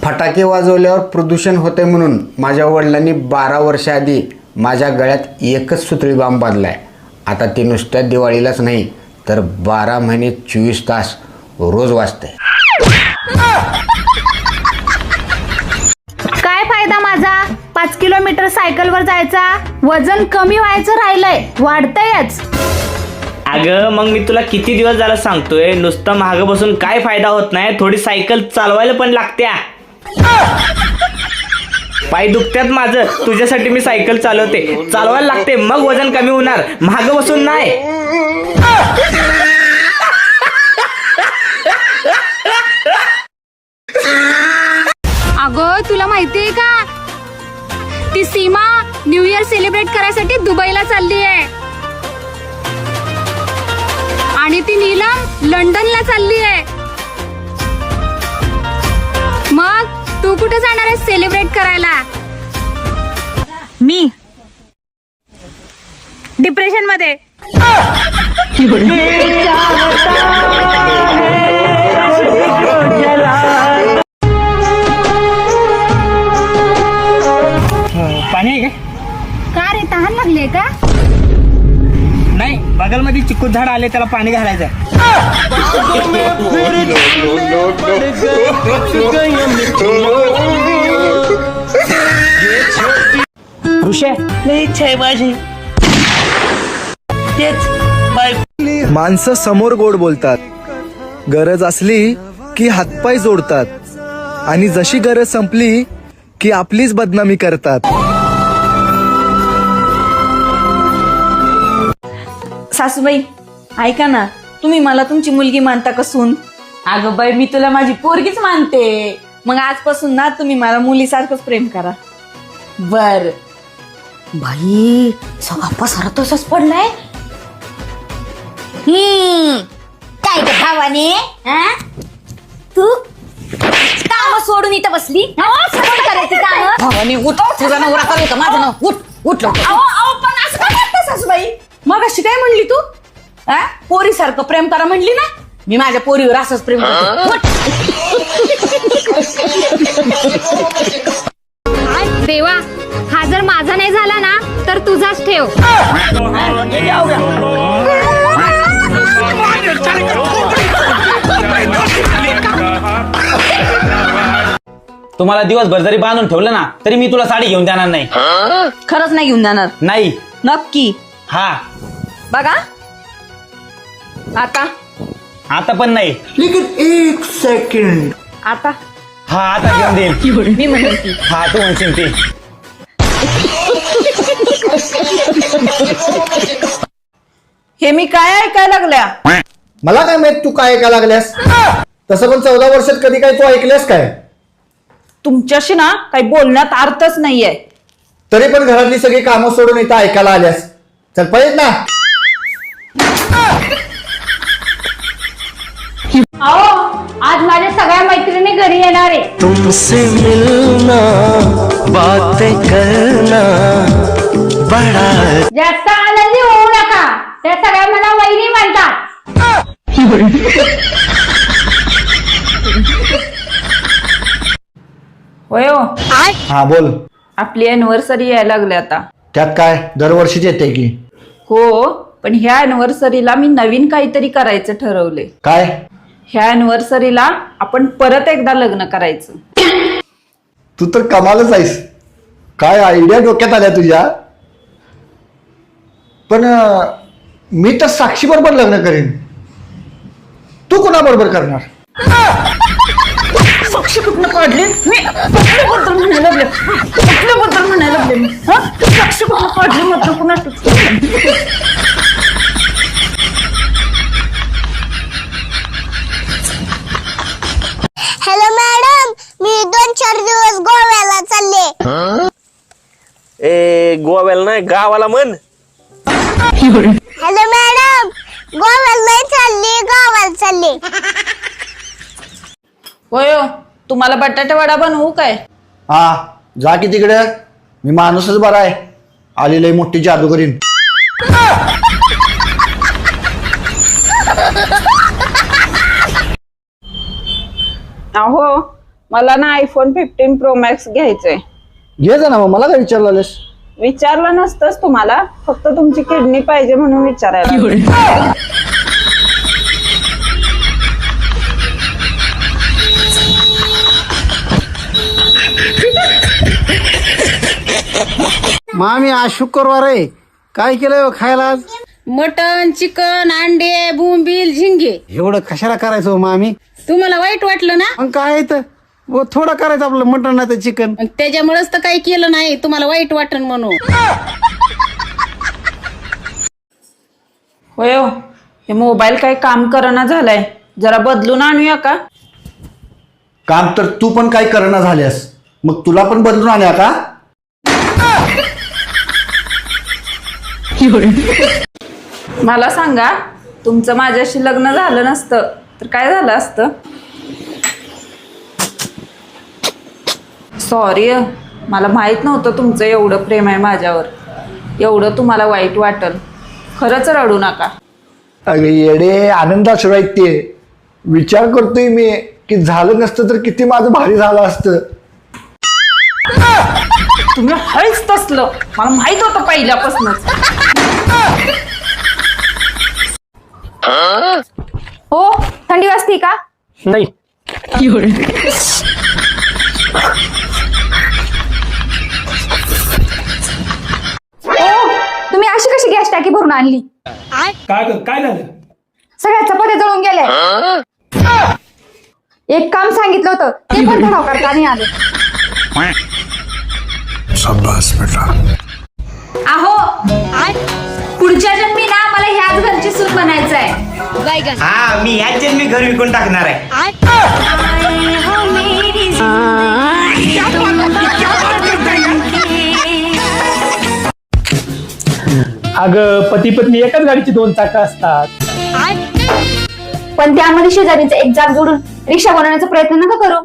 फटाके वाजवल्यावर प्रदूषण होते म्हणून माझ्या वडिलांनी 12 वर्ष आधी माझ्या गळ्यात एकच सुतळी बांब बांधलाय. आता ती नुसत्या दिवाळीलाच नाही तर 12 महिने 24 तास रोज वाजते. काय फायदा माझा 5 किलोमीटर सायकलवर जायचा, वजन कमी व्हायचं राहिलंय, वाढतंयच. अगं मग मी तुला किती दिवस झाला सांगतोय, नुसतं महाग बसून काय फायदा होत नाही, थोडी सायकल चालवायला पण लागत्या. पाय दुखत्यात माझं, तुझ्यासाठी मी सायकल चालवते, चालवायला लागते, मग वजन कमी होणार, महाग बसून नाही. अगं तुला माहितीये का, ती सीमा न्यू इयर सेलिब्रेट करायसाठी दुबईला चालली आहे आणि ती नीलम लंडनला चालली आहे. मग तू कुठे जाणार आहेस सेलिब्रेट करायला? मी डिप्रेशन मध्ये. पाणी आहे का रे, तहान लागले का? नाही, बगलमध्ये चिकू झाड आले, त्याला पाणी घालायचं. माणसं समोर गोड बोलतात, गरज असली की हातपाय जोडतात आणि जशी गरज संपली की आपलीच बदनामी करतात. सासूबाई ऐका ना, तुम्ही मला तुमची मुलगी मानता कसून? अगं बाई, मी तुला माझी पोरगीच मानते. मग आजपासून ना तुम्ही मला मुलीसारखंच प्रेम करा. बर बाई, सगळा पसारा तसाच पडलाय. काय ग भावाने, तू काम सोडून इथं बसली? करायची काम भावाने उठ, तुझा नवरा चालू का? माझं नाव उठ उठ लवकर. पण असं काय करता सासूबाई? मग अशी काय म्हणली तू? पोरीसारखं प्रेम करा म्हणली ना, मी माझ्या पोरीवर असंच प्रेम करते. उठ. देवा, हा जर माझा नाही झाला ना तर तुझाच ठेव. तुम्हाला दिवसभर जरी बांधून ठेवलं ना तरी मी तुला साडी घेऊन देणार नाही. खरंच नाही घेऊन जाणार? नाही. नक्की? हा. बघा आता. आता पण नाही. लेकिन 1 सेकंड. आता हा, आता घेऊन देईन. मी म्हणेन की हा, तू म्हणशील ती. हे मी काय ऐकायला लागल्या? मला काय माहित तू काय ऐकायला लागल्यास. तसं पण 14 वर्षात कधी काय तू ऐकल्यास काय? तुमच्याशी ना काही बोलण्यात अर्थच नाहीये. तरी पण घरातली सगळी कामं सोडून इथं ऐकायला आल्यास. चल पाहिजे ना. आज माझ्या सगळ्या मैत्रिणी घरी येणार आहे. तुमसे मिलना, बातें करना बड़ा. जास्त आनंदी होऊ नका, त्या सगळ्या मला वहिनी म्हणतात. होय हो. हा बोल. आपली अॅनिव्हर्सरी यायला लागली आता. त्यात काय, दरवर्षीच येते की. हो, पण ह्या अॅनिव्हर्सरीला मी नवीन काहीतरी करायचं ठरवले. काय? ह्या अॅनिव्हर्सरीला आपण परत एकदा लग्न करायचं. तू तर कमालच आहेस. काय आयडिया डोक्यात आल्या तुझ्या. पण मी तर साक्षी बरोबर लग्न करेन. तू कोणाबरोबर करणार? साक्षी कुठनं काढली? मी कुठल्याबद्दल म्हणायला लागले? कुठल्याबद्दल म्हणायला लागले मी? साक्षी कुठनं काढली म्हटलं कुणा? हॅलो मॅडम, मी 2-4 दिवस गोव्याला चालले. ए, गोव्याला नाही, गावाला म्हण. हॅलो मॅडम, गोव्याला नाही चालली, गावाला चालले. होय हो, तुम्हाला बटाटा वडा बनवू काय? हा, जा की तिकडे. मी माणूसच बरा आहे. आली लई मोठी जादू करीन. अहो, मला ना आयफोन 15 प्रो मॅक्स घ्यायचंय. घे जा ना, मग मला काय विचारलास? विचारलं नसतंच तुम्हाला, फक्त तुमची किडनी पाहिजे म्हणून विचारायला. मामी आज शुक्रवार आहे, काय केलंय हो खायला आज? मटन, चिकन, अंडे, बोंबील, झिंगे. एवढं कशाला करायचं हो मामी? तुम्हाला वाईट वाटलं ना? मग काय आहे तर थोडं करायचं आपलं मटण नाही तर चिकन. मग त्याच्यामुळेच तर काही केलं नाही, तुम्हाला वाईट वाटन म्हणून. होय हो, हे मोबाईल काही काम करना झालाय, जरा बदलून आणूया का? काम तर तू पण काय करणं झाल्यास, मग तुला पण बदलून आल्या का? मला सांगा, तुमचं माझ्याशी लग्न झालं नसतं तर काय झालं असतं? सॉरी, मला माहित नव्हतं तुमचं एवढं प्रेम आहे माझ्यावर, एवढं तुम्हाला वाईट वाटल. खरंच रडू नका. अगे येडे, आनंदात ते विचार करतोय मी की झालं नसतं तर किती माझं भारी झालं असतं. तुम्ही हळीच तसलं, मला माहित होतं पहिल्यापासूनच. हो, थंडी वाजते का? नाही. तुम्ही अशी कशी गॅस टाकी भरून आणली? काय झालं? सगळ्या चपात्या जळून गेल्या. एक काम सांगितलं होतं ते पण धडाव करता नाही आले. अहो, पुढच्या जन्मी ना मला ह्याच घरची सून बनायचं आहे. हा, मी ह्याच जन्मी घर विकून टाकणार आहे. अगं पती पत्नी एकाच गाडीची 2 चाकं असतात. पण त्यामध्ये शेजारीचं एक जाग जोडून रिक्षा बनवण्याचा प्रयत्न नका करू.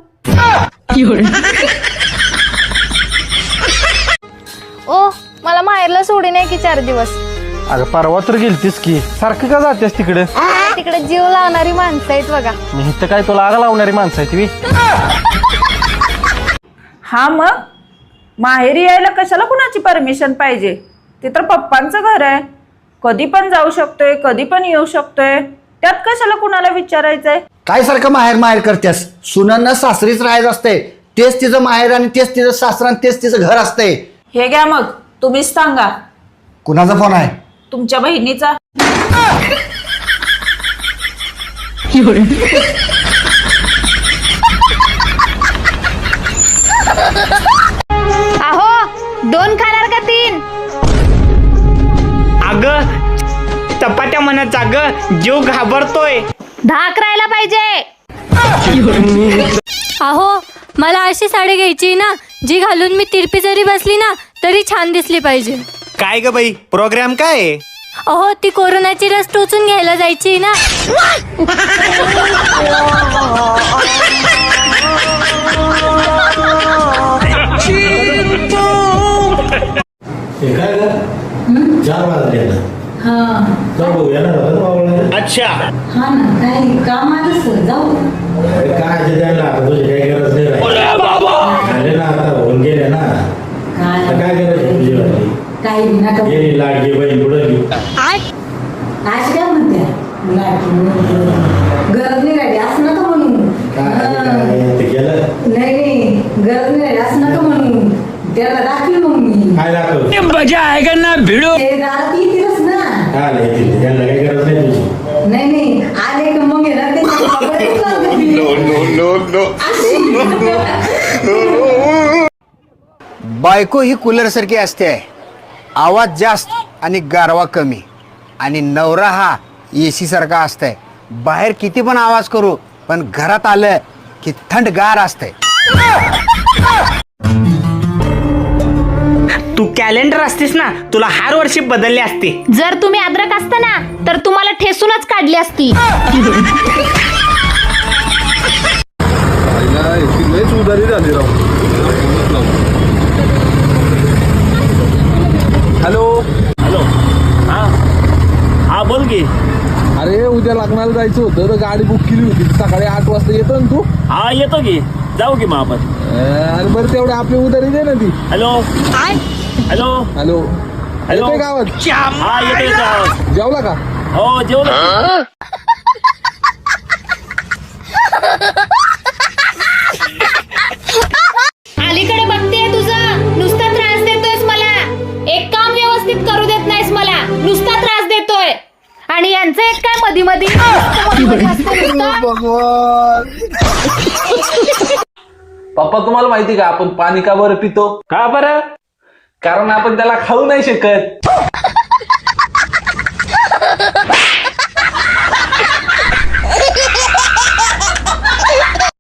ओ मला माहेरला सोडी नाही की 4 दिवस. अगं परवा तर गेलतीस की, सारखं का जातेस तिकडे? तिकडे जीव लावणारी माणसं आहेत बघा. मी इथं काय तुला आग लावणारी माणसं आहे ती? हा, मग माहेरी यायला कशाला कुणाची परमिशन पाहिजे? ते तर पप्पांचं घर आहे, कधी पण जाऊ शकतोय, कधी पण येऊ शकतोय, त्यात कशाला कुणाला विचारायचंय? काय सारखं माहेर माहेर करतेस? सुनांना सासरीच राहायचं असते, तेच तिचं माहेर आणि तेच तिचं सासरा आणि तेच तिचं घर असते. हे घ्या, मग तुम्हीच सांगा. कुणाचा फोन आहे? तुमच्या बहिणीचा. अहो, 2 खाणार का 3? अगं चपात्या म्हणत, अगं जीव घाबरतोय. 10 करायला पाहिजे. अहो, मला अशी साडी घ्यायची ना जी घालून मी तिरपी जरी बसली ना तरी छान दिसली पाहिजे. काय ग बाई, प्रोग्राम काय आहे? अहो, ती कोरोनाची लस टोचून घ्यायला जायची ना. अच्छा, हा ना, काय काम आलं सर, जाऊ. काही नका आज काय म्हणत्या, गरज नाही राहिली असं नका म्हणू. नाही, गरज नाही राहिली असं नका म्हणू. त्याला दाखवी मग मी मजा आहे का ना भिडो? दारात येतीलच ना. नाही आले का मग येणार ते. बायको ही कूलर सारखी असते, आवाज जास्त आणि गारवा कमी. आणि नवरा हा एसी सारखा असतंय, बाहेर किती पण आवाज करू पण घरात आलं की थंडगार असतंय. तू कॅलेंडर असतीस ना, तुला हर वर्षी बदलले असते. जर तुम्ही अद्रक असता ना तर तुम्हाला ठेसूनच काढली असती. हॅलो हॅलो, हा बोल की. अरे उद्या लग्नाला जायचं होतं तर गाडी बुक केली होती, सकाळी 8 वाजता येतो ना तू? हा येतो की. जाऊ की मग आपण. अरे बरं तेवढं आपली उधारी दे ना ती. हॅलो हॅलो हॅलो हॅलो येतोय का आवाज? हा येतोय आवाज. जेवला का? हो जेवलं. अलीकडे बघतेय तुझं नुसता त्रास देतोयस मला. एक काम व्यवस्थित करू देत नाहीस मला, नुसता त्रास देतोय. आणि यांचं एक काय मधी मधी पप्पा तुम्हाला माहिती का आपण पाणी का बरं पितो? का बरं? कारण आपण त्याला खाऊ नाही शकत.